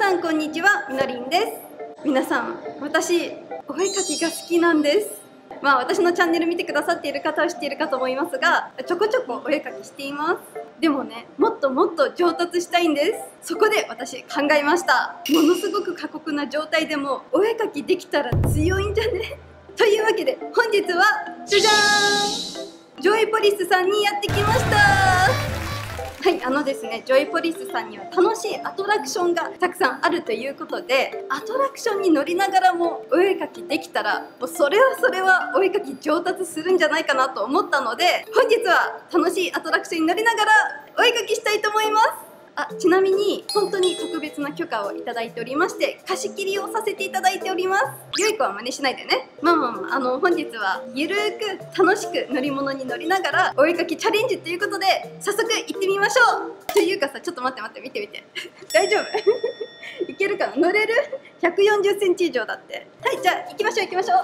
さんこんにちは、みのりんです。皆さん、私お絵かきが好きなんです。私のチャンネル見てくださっている方は知っているかと思いますが、ちょこちょこお絵かきしています。でもね、もっともっと上達したいんです。そこで私考えました。ものすごく過酷な状態でもお絵かきできたら強いんじゃねというわけで本日はじゃじゃーん、ジョイポリスさんにやってきました。はい、ですね、ジョイポリスさんには楽しいアトラクションがたくさんあるということで、アトラクションに乗りながらもお絵かきできたら、もうそれはお絵かき上達するんじゃないかなと思ったので、本日は楽しいアトラクションに乗りながらお絵かきしたいと思います。ちなみに本当に特別な許可をいただいておりまして、貸し切りをさせていただいております。良い子は真似しないでね。本日はゆるーく楽しく乗り物に乗りながらお絵かきチャレンジということで、早速行ってみましょう。というかさ、ちょっと待って見て大丈夫いけるかな、乗れる？140センチ以上だって。はい、じゃあ行きましょう。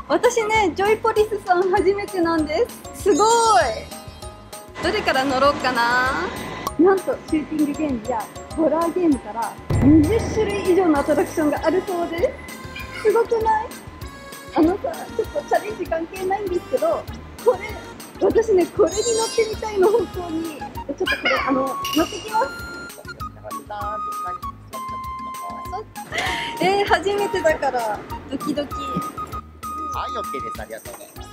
私ね、ジョイポリスさん初めてなんです。すごい。どれから乗ろうかな。なんとシューティングゲームやホラーゲームから20種類以上のアトラクションがあるそうです。すごくない？ちょっとチャレンジ関係ないんですけど、私ね、これに乗ってみたいの、本当に。ちょっとこれ乗ってきます。初めてだからドキドキ。はい、OK です。ありがとうございます。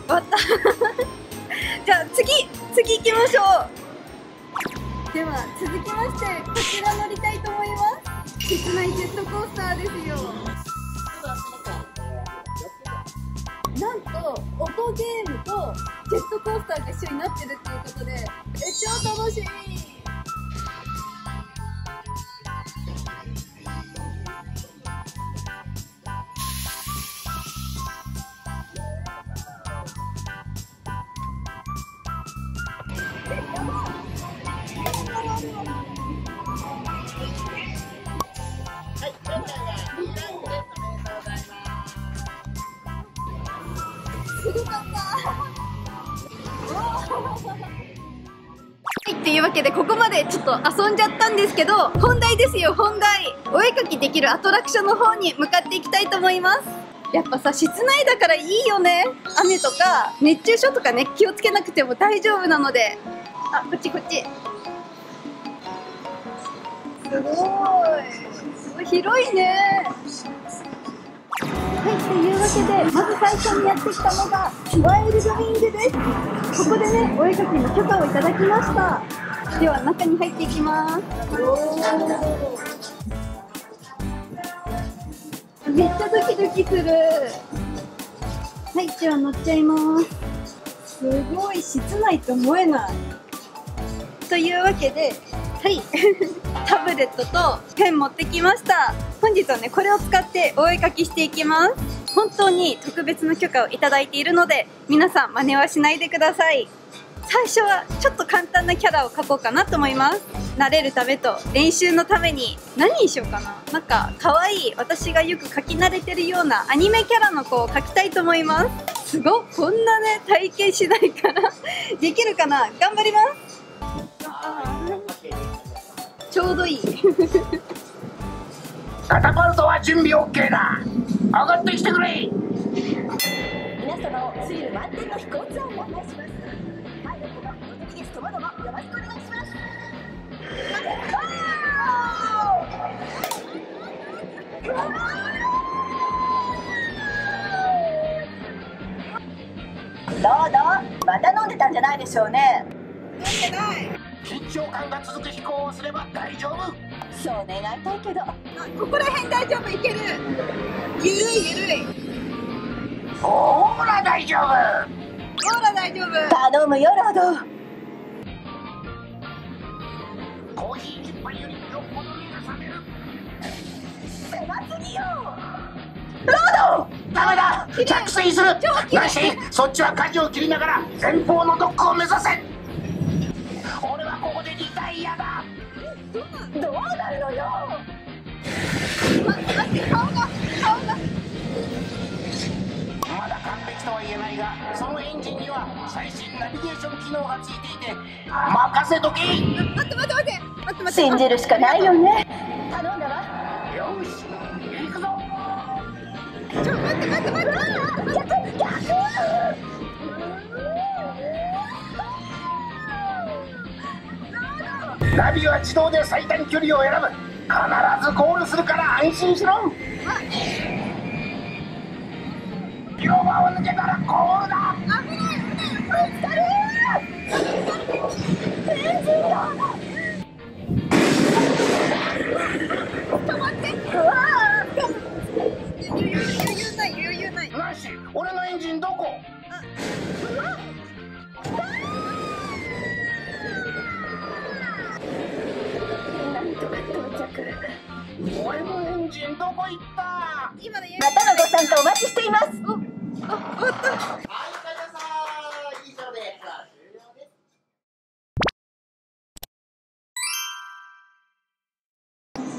終わったじゃあ次行きましょう。では続きまして、こちら乗りたいと思います。室内ジェットコースターですよ。なんと音ゲームとジェットコースターが一緒になってるっていうことで、超楽しみ。すごかった。っていうわけで、ここまでちょっと遊んじゃったんですけど、本題ですよ、本題。お絵かきできるアトラクションの方に向かっていきたいと思います。やっぱさ、室内だからいいよね。雨とか熱中症とかね、気をつけなくても大丈夫なので。こっちすごい広いね。はい、というわけで、まず最初にやってきたのがワイルドウィングです。ここでね、お絵かきの許可をいただきました。では中に入っていきます。めっちゃドキドキする。はい、では乗っちゃいます。すごい、室内と思えない。というわけで、はいタブレットとペン持ってきました。本日はね、これを使ってお絵かきしていきます。本当に特別な許可をいただいているので、皆さん真似はしないでください。最初はちょっと簡単なキャラを描こうかなと思います。慣れるためと練習のために。何にしようかな。なんか可愛い、私がよく描き慣れてるようなアニメキャラの子を描きたいと思います。すごっ、こんなね、体験しないからできるかな。頑張ります。ちょうどいいカタパルトは準備 OK だ。上がってきてくれ。皆様をスリル満点の飛行ツアーに案内します。パイロットの元木ゲストもどもよろしくお願いします。どうまた飲んでたんじゃないでしょうね。飲んでない。緊張感が続く飛行をすれば大丈夫。そう願いたいけど。ここら辺大丈夫、いける。ゆるい。ほーら大丈夫。頼むよロード。コーヒー一杯よりよっぽど目が覚める。狭すぎよ。ローダメだ、着水する。ナンシー、そっちは舵を切りながら前方のドックを目指せ。俺はここでリタイアだ。どうなるのよ。待って顔がまだ完璧とは言えないが、そのエンジンには最新ナビゲーション機能がついていて任せとけ。待って信じるしかないよね。頼んだわ。よし、行くぞ。ナビは自動で最短距離を選ぶ。必ずゴールするから安心しろ。広場を抜けたらゴールだ。余裕ない。ナンシー、俺のエンジンどこ？なんとか到着。俺のエンジンどこ行った？今のまたのご参加お待ちしています。終わった。はい、おかえりなさい。以上で終了で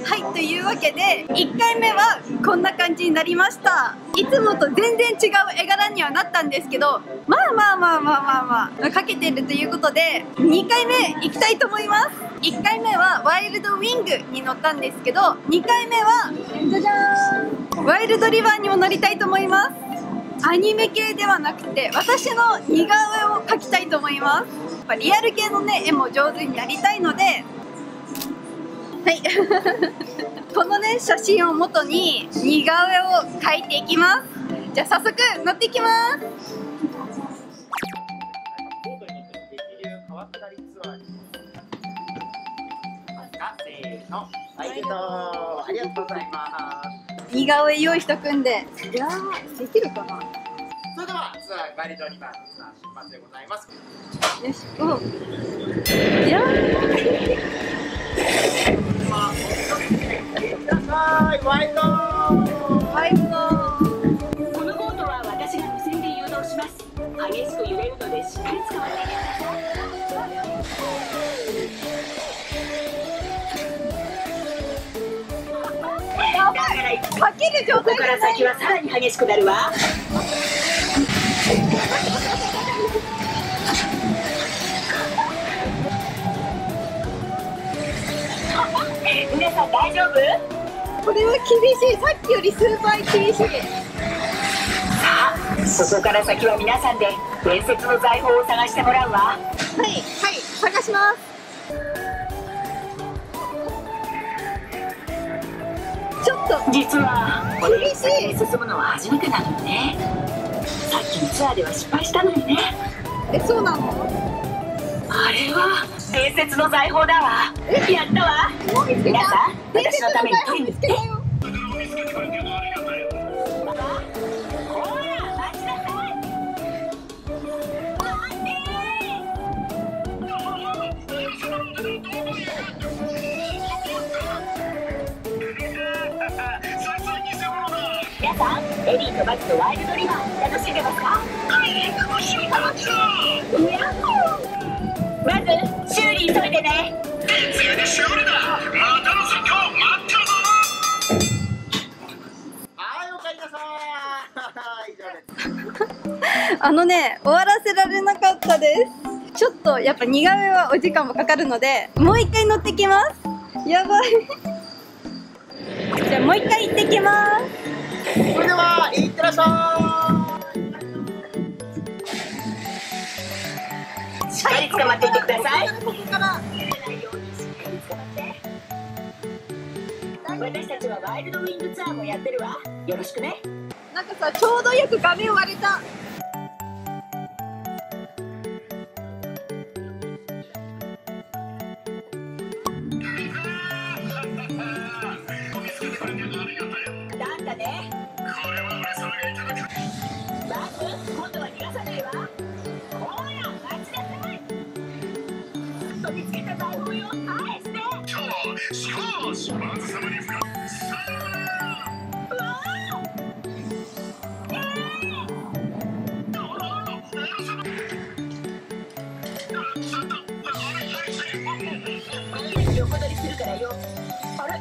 す。はい、というわけで1回目はこんな感じになりました。いつもと全然違う絵柄にはなったんですけど、まあかけてるということで2回目いきたいと思います。1回目はワイルドウィングに乗ったんですけど、2回目はじゃじゃーん、ワイルドリバーにも乗りたいと思います。アニメ系ではなくて私の似顔絵を描きたいと思います。やっぱリアル系のね絵も上手になりたいので、はいこのね写真を元に似顔絵を描いていきます。じゃあ早速乗っていきます。ボートに乗って激流川下りツアーにせーの、はい、ありがとうございます。似顔絵用意しとくんで、いやーできるかな。それではツアーワイルドリバーのツアー出発でございます。よし、おいやはい、ワイルドワイルドこのボートは私が無線で誘導します。激しく揺れるのでしっかり捕まっていてください。だからかける状ここから態じゃない。先はさらに激しくなるわ。皆さん大丈夫？これは厳しい。さっきより数倍厳しい。さあ、ここから先は皆さんで伝説の財宝を探してもらうわ。はい探します。ちょっと実はこれ厳しい先に進むのは初めてなのよね。さっきのツアーでは失敗したのよね。そうなの？あれは伝説の財宝だわ。やったわ。皆さん、私のために取りに行って。よ。ほら、待ちなさい。皆さん、エリーとバズとワイルドリバー楽しんでますか？まず修理急いでね。はい、おかえりなさい。以上です。終わらせられなかったです。ちょっとやっぱ似顔絵はお時間もかかるので、もう一回乗ってきます。やばいじゃあもう一回行ってきます。それでは、いってらっしゃい。しっかり捕まっていってください。ここから私たちはワイルドウィングツアーもやってるわ。よろしくね。なんかさ、ちょうどよく画面割れた。なんだね。バス、今度は逃がさないわ。ほら、待ちなさい。取り付けた財宝よ、返して。ないよ。あれ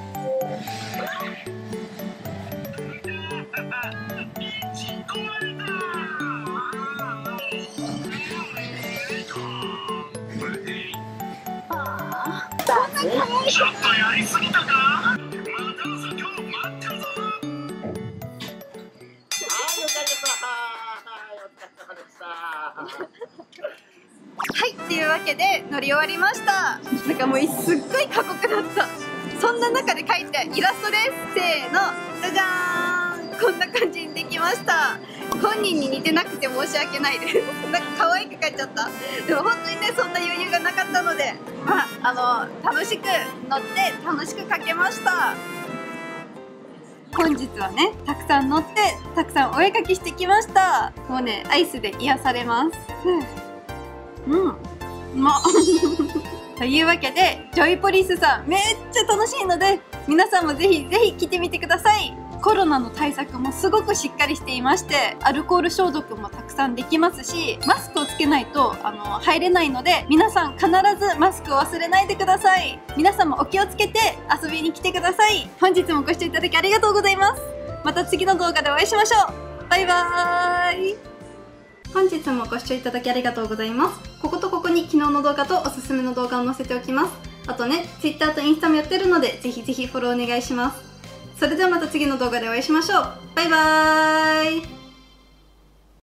ちょっとやりすぎたか。またの今日待ってるぞ。はい、っていうわけで乗り終わりました。なんかもうすっごい過酷だった。そんな中で描いたイラストです。せーの、じゃじゃーん、こんな感じにできました。本人に似てなくて申し訳ないです。なんか可愛く描いちゃった。でも本当にね、そんな余裕がなかったので、まあ楽しく乗って楽しく描けました。本日はね、たくさん乗ってたくさんお絵描きしてきました。もうね、アイスで癒されます。うまっというわけで、ジョイポリスさんめっちゃ楽しいので、皆さんもぜひぜひ来てみてください。コロナの対策もすごくしっかりしていまして、アルコール消毒もたくさんできますし、マスクをつけないと入れないので、皆さん必ずマスクを忘れないでください。皆さんもお気をつけて遊びに来てください。本日もご視聴いただきありがとうございます。また次の動画でお会いしましょう。バイバーイ。本日もご視聴いただきありがとうございます。こことここに昨日の動画とおすすめの動画を載せておきます。あとね、Twitter とインスタもやってるので、ぜひぜひフォローお願いします。それではまた次の動画でお会いしましょう。バイバーイ。